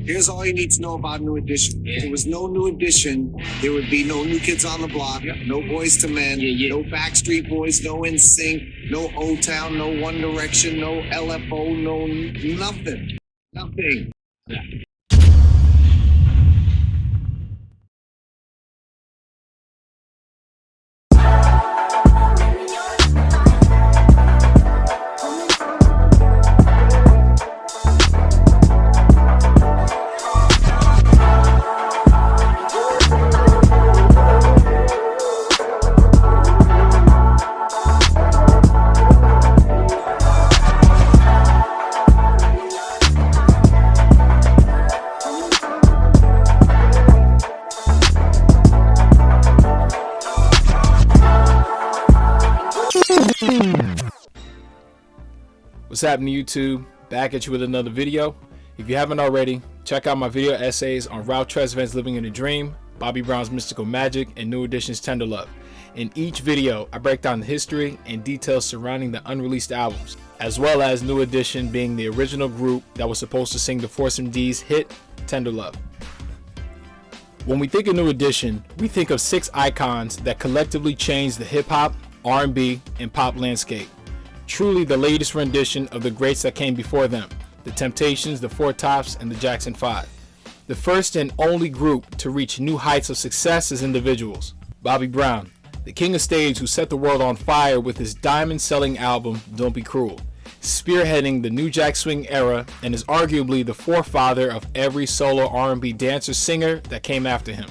Here's all you need to know about New Edition. If there was no New Edition, there would be no New Kids on the Block, no Boyz II Men, no Backstreet Boys, no NSYNC, no O-Town, no One Direction, no LFO, no nothing. Nothing. What's happening, YouTube? Back at you with another video. If you haven't already, check out my video essays on Ralph Tresvant's Living in a Dream, Bobby Brown's Mystical Magic, and New Edition's Tender Love. In each video, I break down the history and details surrounding the unreleased albums, as well as New Edition being the original group that was supposed to sing the Foursome D's hit, Tender Love. When we think of New Edition, we think of 6 icons that collectively changed the hip-hop, R&B, and pop landscape. Truly the latest rendition of the greats that came before them, the Temptations, the Four Tops, and the Jackson 5. The first and only group to reach new heights of success as individuals. Bobby Brown, the king of stage who set the world on fire with his diamond-selling album, Don't Be Cruel, spearheading the New Jack Swing era and is arguably the forefather of every solo R&B dancer-singer that came after him.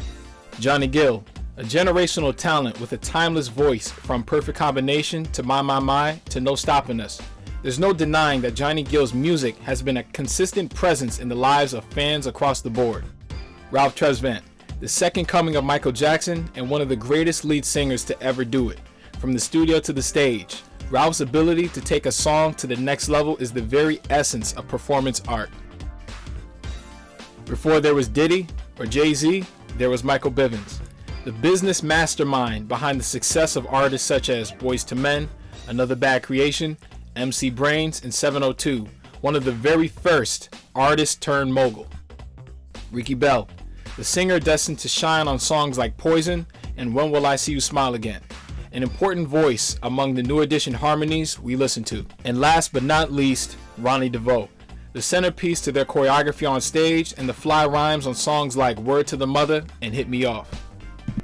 Johnny Gill, a generational talent with a timeless voice, from Perfect Combination to My to No Stopping Us. There's no denying that Johnny Gill's music has been a consistent presence in the lives of fans across the board. Ralph Tresvant, the second coming of Michael Jackson and one of the greatest lead singers to ever do it. From the studio to the stage, Ralph's ability to take a song to the next level is the very essence of performance art. Before there was Diddy or Jay-Z, there was Michael Bivins, the business mastermind behind the success of artists such as Boyz II Men, Another Bad Creation, MC Brains, and 702, one of the very first artist-turned-mogul. Ricky Bell, the singer destined to shine on songs like Poison and When Will I See You Smile Again, an important voice among the New Edition harmonies we listen to. And last but not least, Ronnie DeVoe, the centerpiece to their choreography on stage and the fly rhymes on songs like Word to the Mother and Hit Me Off.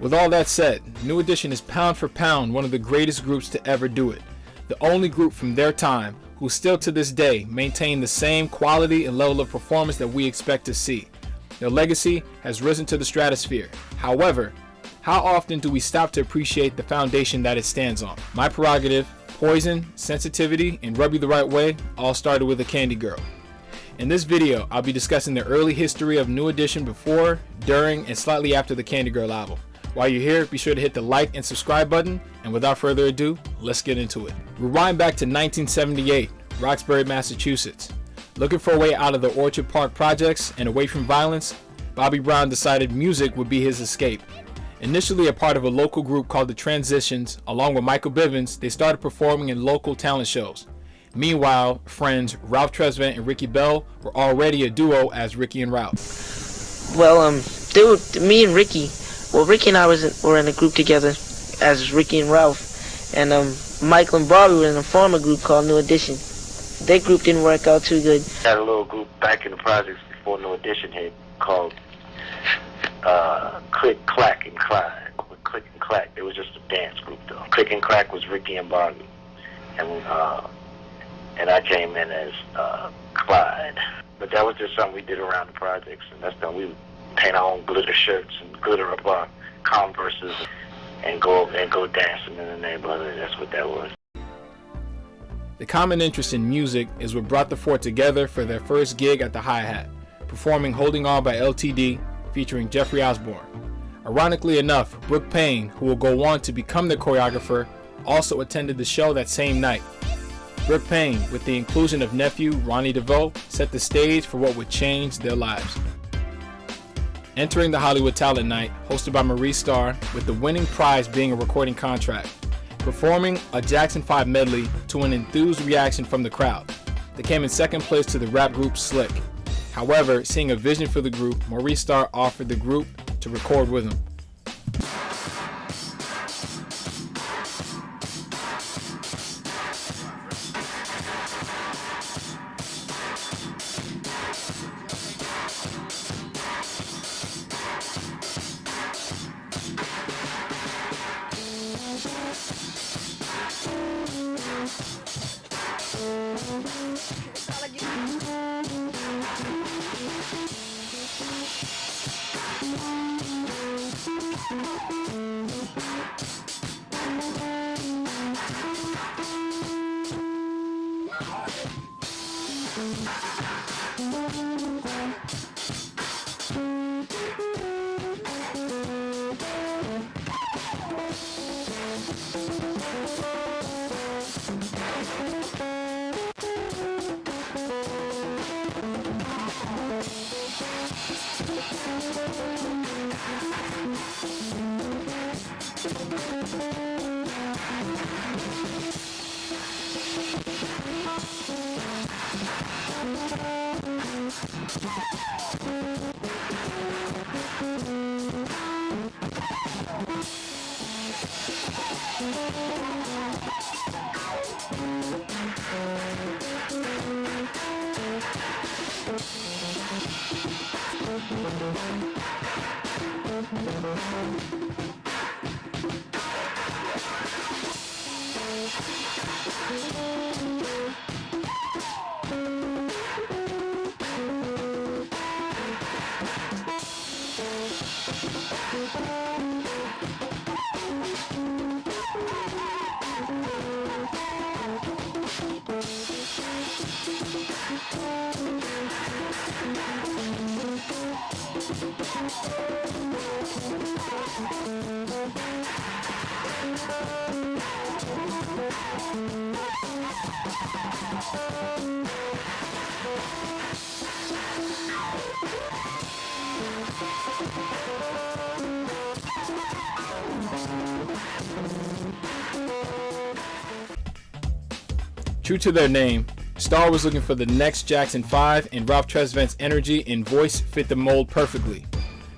With all that said, New Edition is pound for pound one of the greatest groups to ever do it. The only group from their time who still to this day maintain the same quality and level of performance that we expect to see. Their legacy has risen to the stratosphere. However, how often do we stop to appreciate the foundation that it stands on? My Prerogative, Poison, Sensitivity, and Rub You the Right Way all started with a Candy Girl. In this video, I'll be discussing the early history of New Edition before, during, and slightly after the Candy Girl album. While you're here, be sure to hit the like and subscribe button, and without further ado, let's get into it. Rewind back to 1978, Roxbury, Massachusetts. Looking for a way out of the Orchard Park projects and away from violence, Bobby Brown decided music would be his escape. Initially a part of a local group called the Transitions, along with Michael Bivins, they started performing in local talent shows. Meanwhile, friends Ralph Tresvant and Ricky Bell were already a duo as Ricky and Ralph. Well, me and Ricky, Ricky and I were in a group together as Ricky and Ralph, and Michael and Bobby were in a former group called New Edition. Their group didn't work out too good. Had a little group back in the projects before New Edition hit called Click, Clack, and Clyde. With Click and Clack, it was just a dance group though. Click and Clack was Ricky and Bobby, and I came in as Clyde. But that was just something we did around the projects, and that's done. We would paint our own glitter shirts and glitter up our Converses and go dancing in the neighborhood. That's what that was. The common interest in music is what brought the four together for their first gig at the Hi-Hat, performing Holding On by LTD, featuring Jeffrey Osborne. Ironically enough, Brooke Payne, who will go on to become their choreographer, also attended the show that same night. Brooke Payne, with the inclusion of nephew Ronnie DeVoe, set the stage for what would change their lives. Entering the Hollywood Talent Night, hosted by Maurice Starr, with the winning prize being a recording contract. Performing a Jackson 5 medley to an enthused reaction from the crowd. They came in second place to the rap group Slick. However, seeing a vision for the group, Maurice Starr offered the group to record with him. True to their name, Starr was looking for the next Jackson 5, and Ralph Tresvant's energy and voice fit the mold perfectly.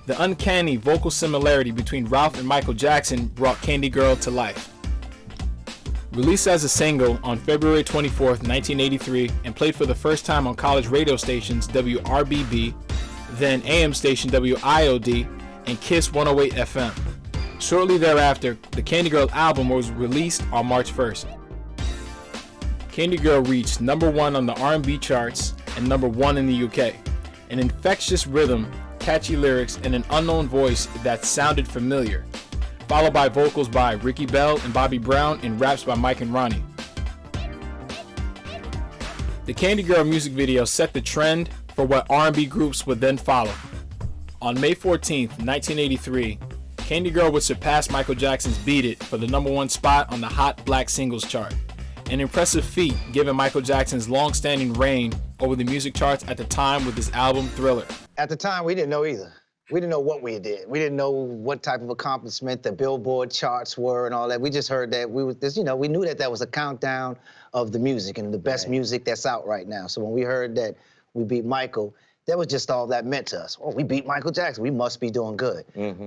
The uncanny vocal similarity between Ralph and Michael Jackson brought Candy Girl to life. Released as a single on February 24, 1983, and played for the first time on college radio stations WRBB, then AM station WIOD, and KISS 108 FM. Shortly thereafter, the Candy Girl album was released on March 1st. Candy Girl reached #1 on the R&B charts and #1 in the UK. An infectious rhythm, catchy lyrics, and an unknown voice that sounded familiar, followed by vocals by Ricky Bell and Bobby Brown and raps by Mike and Ronnie. The Candy Girl music video set the trend for what R&B groups would then follow. On May 14, 1983, Candy Girl would surpass Michael Jackson's Beat It for the #1 spot on the Hot Black Singles chart. An impressive feat given Michael Jackson's long-standing reign over the music charts at the time with his album Thriller. At the time, we didn't know either. We didn't know what we did. We didn't know what type of accomplishment the Billboard charts were and all that. We just heard that we knew that was a countdown of the music and the best music that's out right now. So when we heard that we beat Michael, that was just all that meant to us. Oh, we beat Michael Jackson. We must be doing good.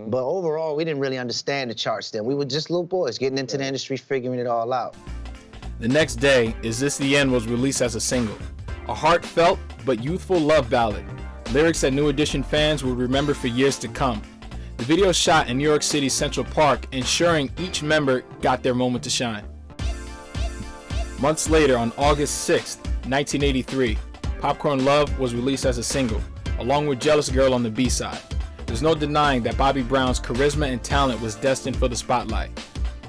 But overall, we didn't really understand the charts then. We were just little boys getting into the industry, figuring it all out. The next day, Is This the End was released as a single. A heartfelt but youthful love ballad. Lyrics that New Edition fans would remember for years to come. The video shot in New York City's Central Park, ensuring each member got their moment to shine. Months later, on August 6, 1983, Popcorn Love was released as a single, along with Jealous Girl on the B-side. There's no denying that Bobby Brown's charisma and talent was destined for the spotlight.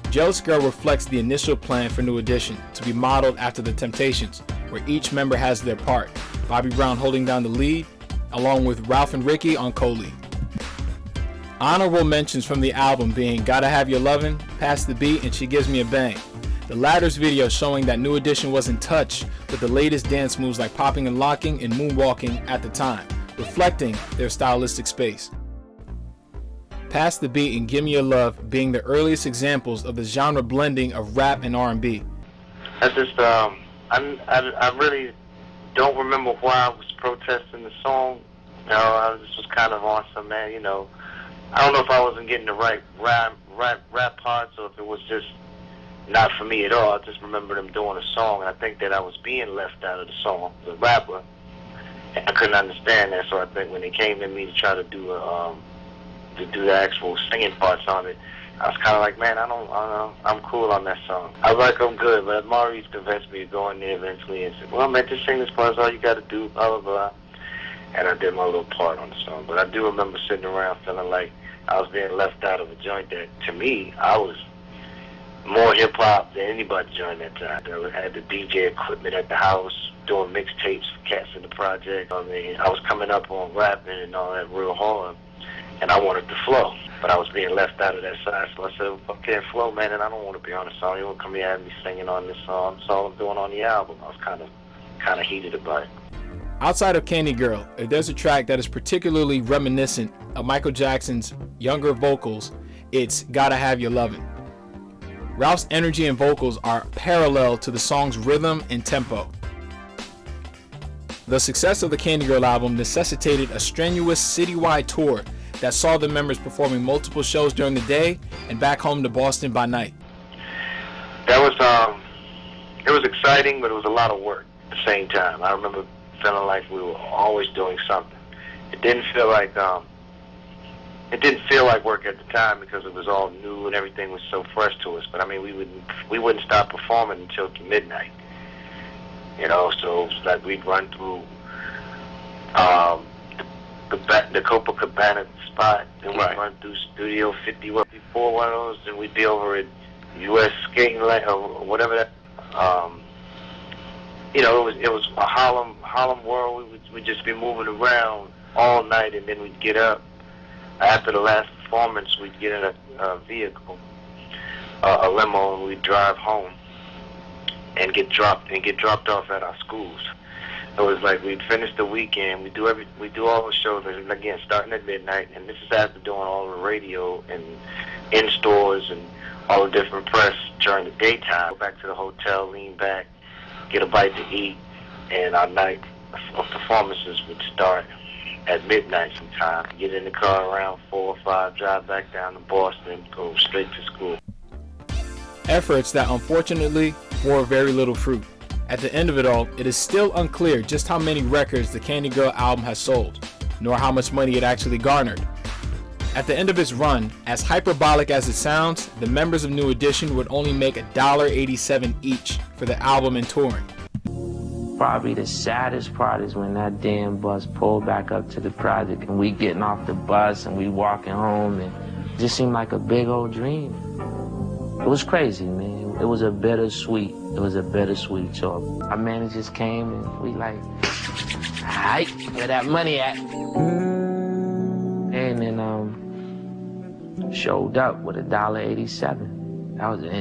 Jealous Girl reflects the initial plan for New Edition, to be modeled after The Temptations, where each member has their part, Bobby Brown holding down the lead, along with Ralph and Ricky on co-lead. Honorable mentions from the album being Gotta Have Your Lovin', Pass the Beat, and She Gives Me a Bang. The latter's video showing that New Edition was in touch with the latest dance moves like popping and locking and moonwalking at the time, reflecting their stylistic space. Pass the Beat and Give Me Your Love being the earliest examples of the genre blending of rap and R&B. I just, I really don't remember why I was protesting the song. You know, I just was kind of on some, man, you know, I don't know if I wasn't getting the right rap parts or if it was just not for me at all. I just remember them doing a song, and I think that I was being left out of the song, the rapper. And I couldn't understand that, so I think when they came to me to try to do the actual singing parts on it, I was kind of like, man, I don't know, I'm cool on that song. I was like, I'm good, but Maurice convinced me to go in there eventually and said, well, man, just sing this part, that's all you got to do, blah, blah, blah. And I did my little part on the song. But I do remember sitting around feeling like I was being left out of a joint that, to me, I was more hip-hop than anybody during that time. I had the DJ equipment at the house, doing mixtapes for cats in the project. I mean, I was coming up on rapping and all that real hard, and I wanted to flow. But I was being left out of that side, so I said, well, I can't flow, man, and I don't want to be on the song. You won't come here and have me singing on this song. That's all I'm doing on the album. I was kind of heated about it. Outside of Candy Girl, if there's a track that is particularly reminiscent of Michael Jackson's younger vocals, it's Gotta Have Your Lovin'. Ralph's energy and vocals are parallel to the song's rhythm and tempo. The success of the Candy Girl album necessitated a strenuous citywide tour that saw the members performing multiple shows during the day and back home to Boston by night. That was, it was exciting, but it was a lot of work at the same time. I remember feeling like we were always doing something. It didn't feel like work at the time because it was all new and everything was so fresh to us. But I mean, we wouldn't stop performing until midnight. You know, so it was like we'd run through the Copacabana spot, then we'd run through Studio 51 before one of those, and we'd be over at U.S. Skating Land or whatever that. You know, it was a Harlem world. We'd just be moving around all night, and then we'd get up. After the last performance, we'd get in a vehicle, a limo, and we'd drive home and get dropped off at our schools. It was like we'd finish the weekend. We do all the shows, and again, starting at midnight, and this is after doing all the radio and in stores and all the different press during the daytime. Go back to the hotel, lean back, get a bite to eat, and our night of performances would start at midnight sometime. Get in the car around 4 or 5, drive back down to Boston, go straight to school. Efforts that unfortunately bore very little fruit. At the end of it all, it is still unclear just how many records the Candy Girl album has sold, nor how much money it actually garnered. At the end of its run, as hyperbolic as it sounds, the members of New Edition would only make $1.87 each for the album and touring. Probably the saddest part is when that damn bus pulled back up to the project and we getting off the bus and we walking home, and it just seemed like a big old dream. It was crazy, man. It was a bittersweet tour. Our managers came and we like, alright, where that money at? And then showed up with $1.87. That was an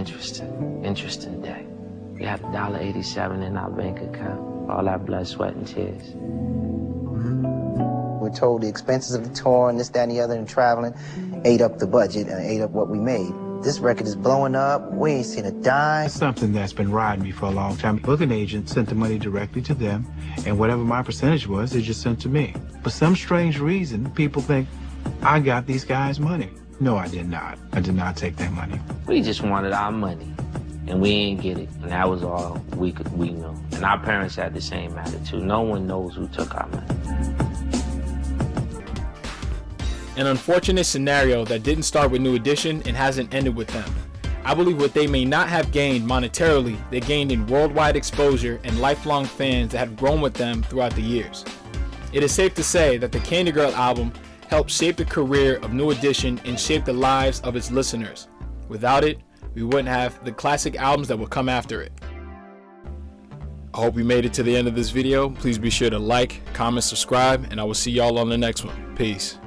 interesting day. We had $1.87 in our bank account. All our blood, sweat, and tears. We're told the expenses of the tour and this, that, and the other and traveling ate up the budget and ate up what we made. This record is blowing up. We ain't seen a dime. It's something that's been riding me for a long time. Booking agent sent the money directly to them, and whatever my percentage was, they just sent to me. For some strange reason, people think I got these guys' money. No, I did not. I did not take their money. We just wanted our money, and we ain't get it. And that was all we knew. And our parents had the same attitude. No one knows who took our money. An unfortunate scenario that didn't start with New Edition and hasn't ended with them. I believe what they may not have gained monetarily, they gained in worldwide exposure and lifelong fans that have grown with them throughout the years. It is safe to say that the Candy Girl album helped shape the career of New Edition and shape the lives of its listeners. Without it, we wouldn't have the classic albums that would come after it. I hope you made it to the end of this video. Please be sure to like, comment, subscribe, and I will see y'all on the next one. Peace.